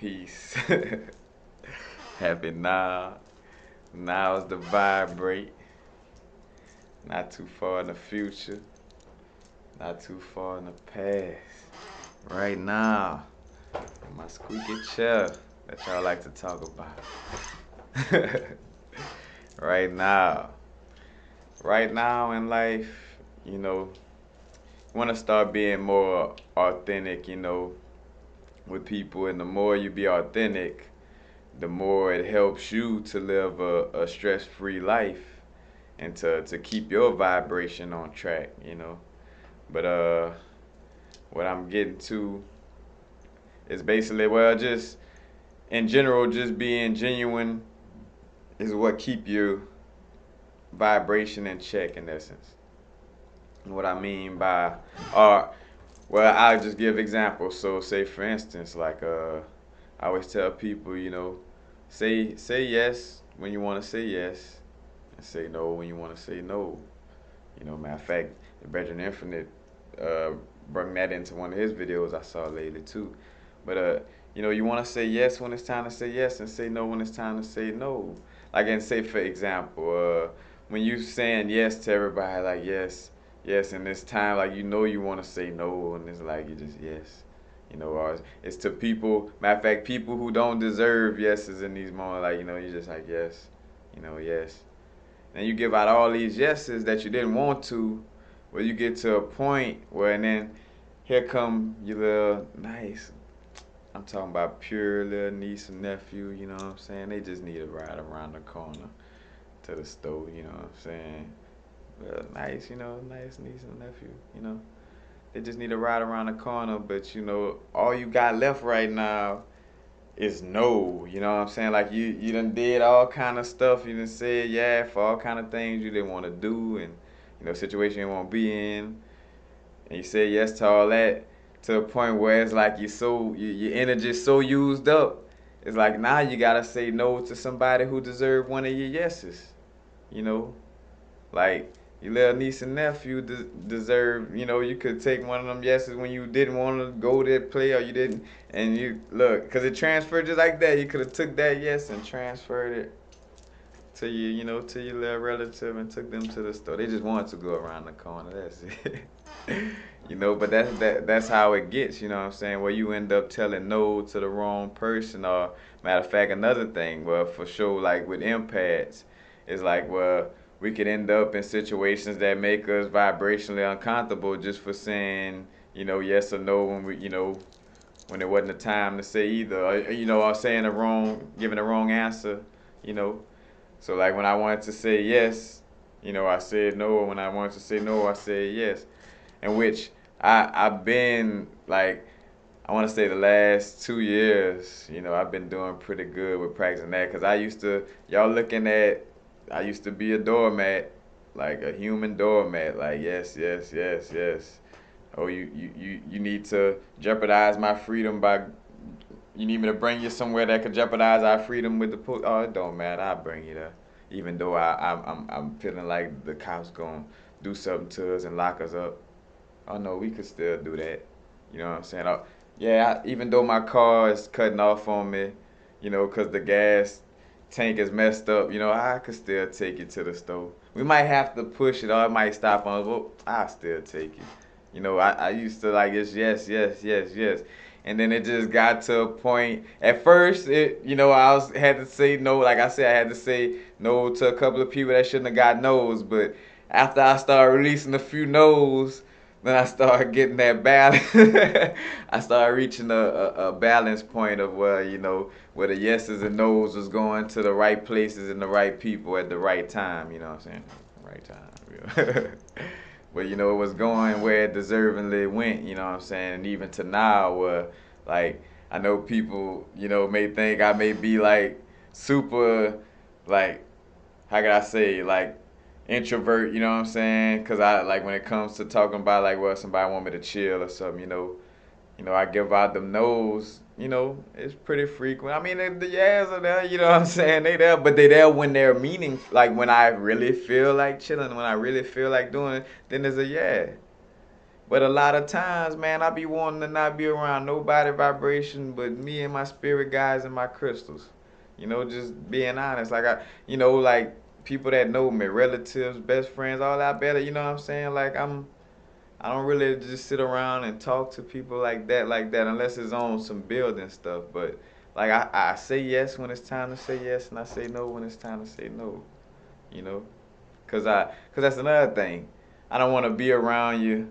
Peace. Happy now. Now's the vibrate. Not too far in the future. Not too far in the past. Right now. My squeaky chair that y'all like to talk about. Right now. Right now in life, you know, you want to start being more authentic, with people. And the more you be authentic, the more it helps you to live a stress-free life and to keep your vibration on track. But what I'm getting to is basically, well, just in general, just being genuine is what keep your vibration in check, in essence. And what I mean by, uh, well, I'll just give examples. So, say for instance, like I always tell people, say yes when you want to say yes, and say no when you want to say no. Matter of fact, the Brethren Infinite uh, brought that into one of his videos I saw lately too. But you want to say yes when it's time to say yes, and say no when it's time to say no. Like, and say for example, when you saying yes to everybody, like yes, yes, and it's time, like you want to say no, and it's like you just yes. Or it's to people. Matter of fact, people who don't deserve yeses in these moments, like you just like yes, yes. And you give out all these yeses that you didn't want to, where you get to a point where, and then here come your little nice, I'm talking about pure little niece and nephew, you know what I'm saying? They just need a ride around the corner to the store, you know what I'm saying? Well, nice, nice niece and nephew. They just need a ride around the corner, but all you got left right now is no, you know what I'm saying? Like you done did all kind of stuff, you done said yeah for all kind of things you didn't want to do, and situation you won't be in, and you said yes to all that to a point where it's like your energy so used up. It's like now you gotta say no to somebody who deserve one of your yeses, you know, like your little niece and nephew deserve. You could take one of them yeses when you didn't want to go there play, or you didn't, and you look, cause it transferred just like that. You could have took that yes and transferred it to to your little relative and took them to the store. They just wanted to go around the corner. That's it. But that's how it gets. You know what I'm saying? Where you end up telling no to the wrong person, or matter of fact, another thing. Well, for sure, like with empaths, it's like, well, we could end up in situations that make us vibrationally uncomfortable just for saying yes or no when when it wasn't the time to say either, or saying giving the wrong answer, you know. So like when I wanted to say yes, I said no. When I wanted to say no, I said yes. In which I've been like, I want to say the last 2 years, I've been doing pretty good with practicing that. Cause I used to be a doormat, like a human doormat, like yes, yes, yes, yes. Oh, you need to jeopardize my freedom by, you need me to bring you somewhere that could jeopardize our freedom with the police? Oh, it don't matter. I'll bring you there. Even though I'm feeling like the cops gonna do something to us and lock us up. Oh no, we could still do that. You know what I'm saying? Oh, yeah, even though my car is cutting off on me, cause the gas tank is messed up, I could still take it to the store. We might have to push it, or it might stop on us, but I'll still take it. I used to like it's yes, yes, yes, yes. And then it just got to a point. At first, had to say no. Like I said, I had to say no to a couple of people that shouldn't have got no's. But after I started releasing a few no's, then I started getting that balance. I started reaching a balance point of where the yeses and no's was going to the right places and the right people at the right time. You know what I'm saying? Right time. But it was going where it deservingly went, you know what I'm saying? And even to now, where like I know people, may think I may be like super, like, how could I say, like introvert, you know what I'm saying? Cause I like when it comes to talking about like, well, somebody want me to chill or something, I give out them no's, it's pretty frequent. I mean, the yeahs are there, you know what I'm saying? They there, but they there when they're meaning, like when I really feel like chilling, when I really feel like doing it, then there's a yeah. But a lot of times, man, I be wanting to not be around nobody vibration but me and my spirit guides and my crystals. You know, just being honest. Like like people that know me, relatives, best friends, all that better. You know what I'm saying? I don't really just sit around and talk to people like that, unless it's on some building stuff. But like I say yes when it's time to say yes, and I say no when it's time to say no. You know, cause that's another thing. I don't want to be around you.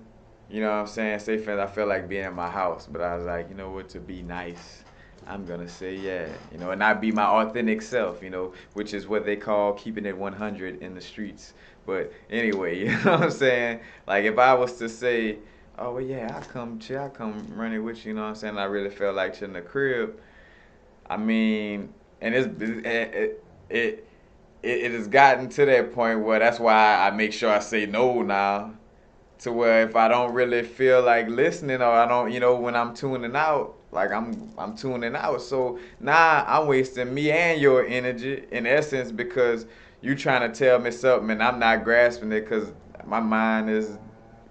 You know what I'm saying? Say friends, I feel like being in my house, but I was like, you know what? To be nice, I'm gonna say yeah. You know, and not be my authentic self. You know, which is what they call keeping it 100 in the streets. But anyway, you know what I'm saying? Like if I was to say, oh well, yeah, I come chill, I come running with you. You know what I'm saying? I really felt like chilling in the crib. I mean, and it has gotten to that point where that's why I make sure I say no now. To where if I don't really feel like listening, or I don't, when I'm tuning out, like I'm tuning out. So now I'm wasting me and your energy in essence because you trying to tell me something and I'm not grasping it because my mind is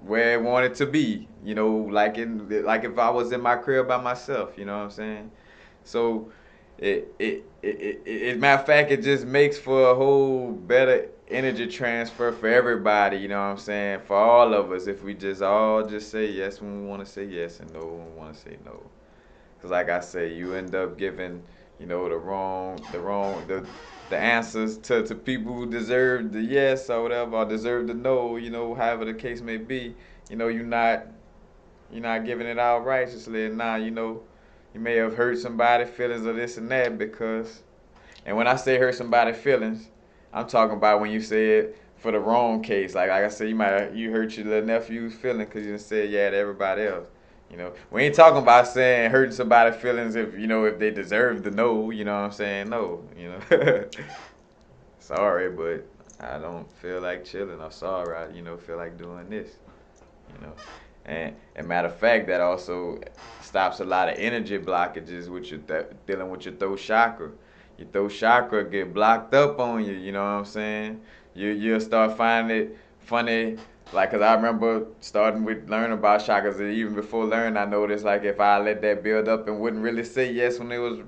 where it wanted to be. You know, like if I was in my crib by myself. You know what I'm saying? So matter of fact, it just makes for a whole better energy transfer for everybody, you know what I'm saying? For all of us, if we just all just say yes when we want to say yes and no when we want to say no. Because like I say, you end up giving, the answers to people who deserve the yes or whatever, or deserve the no, however the case may be. You're not giving it out righteously, and now, you may have hurt somebody's feelings or this and that because, and when I say hurt somebody's feelings, I'm talking about when you say it for the wrong case. Like I said, you hurt your little nephew's feeling because you didn't say yeah to everybody else. We ain't talking about saying hurting somebody's feelings if they deserve the no. You know what I'm saying? No. Sorry, but I don't feel like chilling. Or sorry, I feel like doing this. You know. And matter of fact, that also stops a lot of energy blockages with your dealing with your throat chakra. Your throat chakra get blocked up on you. You know what I'm saying? You'll start finding it funny. Like, cause I remember starting with learning about chakras, and even before learning, I noticed like if I let that build up and wouldn't really say yes when it was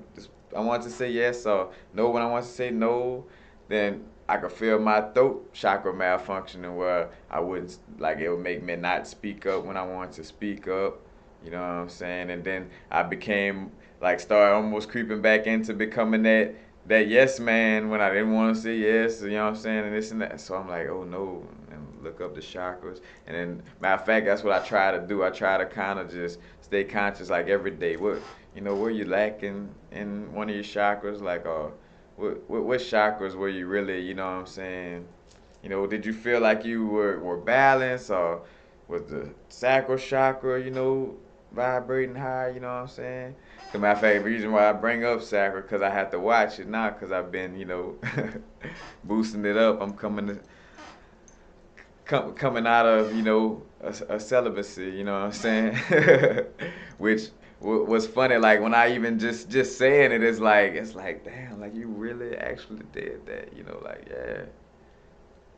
I wanted to say yes, or no when I wanted to say no, then I could feel my throat chakra malfunctioning where I wouldn't, like, it would make me not speak up when I wanted to speak up. You know what I'm saying? And then I became like started almost creeping back into becoming that yes man when I didn't want to say yes. You know what I'm saying? And this and that. So I'm like, oh no, and look up the chakras. And then matter of fact, that's what I try to do. I try to kind of just stay conscious like every day. Where you lacking in one of your chakras, like what chakras were you really, you know what I'm saying? Did you feel like you were balanced, or was the sacral chakra, vibrating high, you know what I'm saying? As a matter of fact, the reason why I bring up sacral, because I have to watch it now, because I've been, boosting it up. I'm coming out of, a celibacy, you know what I'm saying? Which was funny, like when I even just saying it, it's like damn, like you really actually did that, like yeah,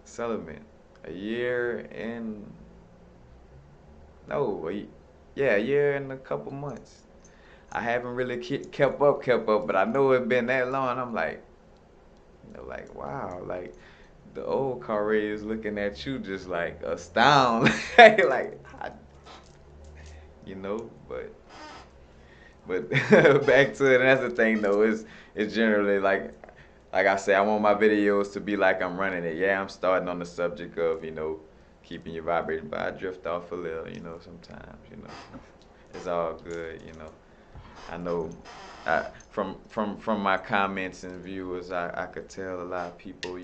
celibate, a year and no, yeah, a year and a couple months. I haven't really kept up, but I know it's been that long. I'm like, like wow, like the old Corey is looking at you just like astounded, like, but back to it. And that's the thing though. It's generally like I say, I want my videos to be like I'm running it. Yeah, I'm starting on the subject of keeping your vibration, but I drift off a little. Sometimes. It's all good. I know. From my comments and viewers, I could tell a lot of people,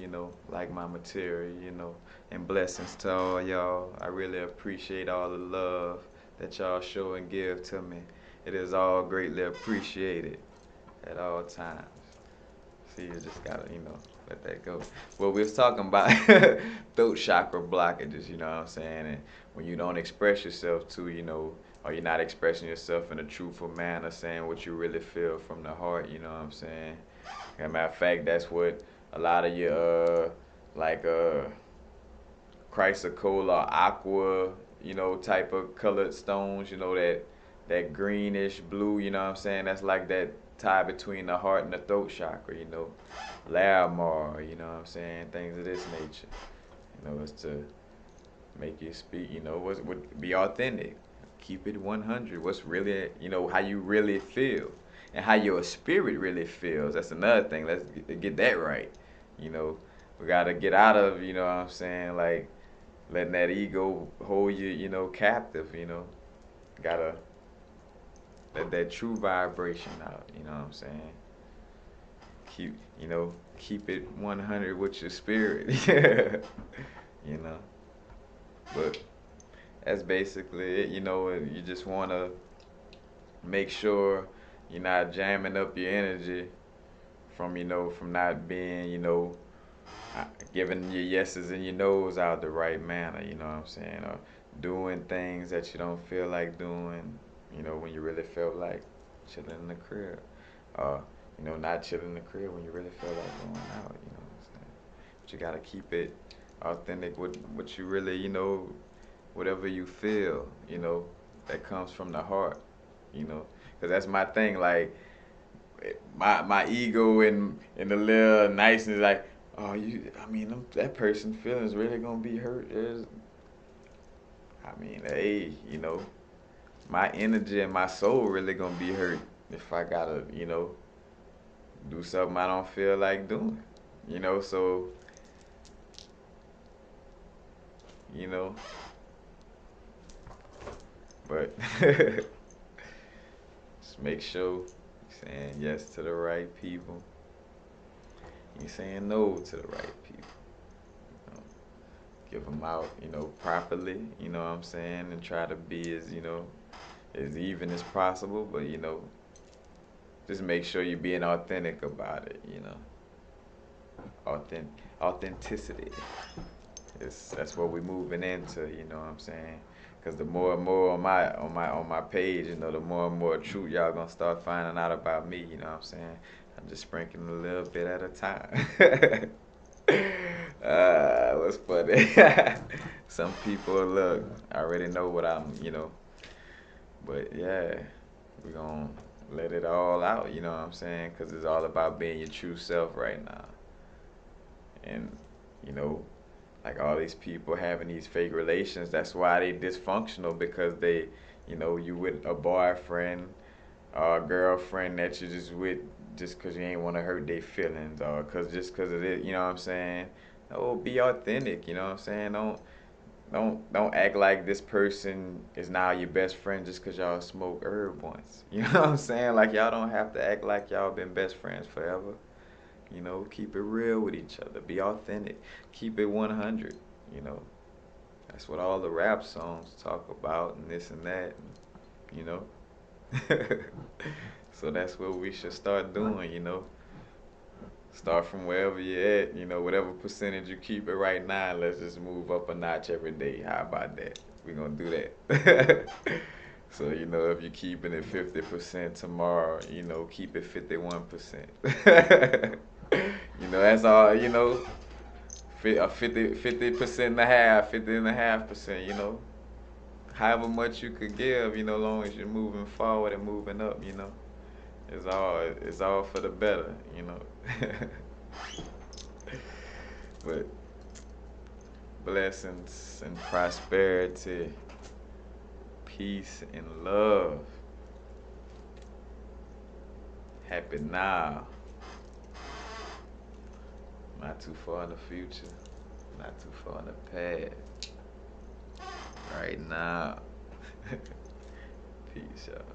like my material, and blessings to all y'all. I really appreciate all the love that y'all show and give to me. It is all greatly appreciated at all times. See, you just gotta, let that go. Well, we was talking about throat chakra blockages, you know what I'm saying? And when you don't express yourself or you're not expressing yourself in a truthful manner, saying what you really feel from the heart, you know what I'm saying? As a matter of fact, that's what a lot of your, like, chrysocolla, aqua, type of colored stones, that greenish blue, you know what I'm saying? That's like that tie between the heart and the throat chakra, Lamar, you know what I'm saying? Things of this nature. It's to make you speak, be authentic. Keep it 100. What's really, how you really feel and how your spirit really feels. That's another thing. Let's get that right. You know, we got to get out of, what I'm saying, like letting that ego hold you, captive, Got to let that true vibration out, you know what I'm saying? Keep, keep it 100 with your spirit. you know. But that's basically it, and you just want to make sure you're not jamming up your energy from not being, giving your yeses and your nos out the right manner, you know what I'm saying? Or doing things that you don't feel like doing, when you really feel like chilling in the crib. Or, not chilling in the crib when you really feel like going out, you know what I'm saying? But you gotta keep it authentic with what you really, whatever you feel, that comes from the heart, because that's my thing. Like my ego and the little niceness, like, oh, that person feelings really gonna be hurt. Hey, my energy and my soul really gonna be hurt if I gotta, do something I don't feel like doing, So, you know, but just make sure you're saying yes to the right people. You're saying no to the right people. Give them out, properly, you know what I'm saying, and try to be as even as possible, but, just make sure you're being authentic about it, Authenticity. That's what we're moving into, you know what I'm saying? Because the more and more on my page, the more and more truth y'all gonna start finding out about me, you know what I'm saying? I'm just sprinkling a little bit at a time. What's funny? Some people look, I already know what but yeah, we gonna let it all out, you know what I'm saying? Because it's all about being your true self right now. And, like all these people having these fake relations, that's why they dysfunctional, because they, you with a boyfriend or a girlfriend that you just with just because you ain't want to hurt their feelings, or just because of it, you know what I'm saying? Oh, be authentic, you know what I'm saying? Don't act like this person is now your best friend just because y'all smoke herb once. You know what I'm saying? Like, y'all don't have to act like y'all been best friends forever. Keep it real with each other. Be authentic. Keep it 100. That's what all the rap songs talk about, and this and that. You know. So that's what we should start doing. Start from wherever you're at. Whatever percentage you keep it right now. Let's just move up a notch every day. How about that? We're gonna do that. So, if you're keeping it 50% tomorrow, keep it 51%. That's all, 50% and a half, 50 and a half percent, however much you could give, long as you're moving forward and moving up, it's all for the better, But blessings and prosperity, peace and love. Happy now. Not too far in the future. Not too far in the past. Right now. Peace, y'all.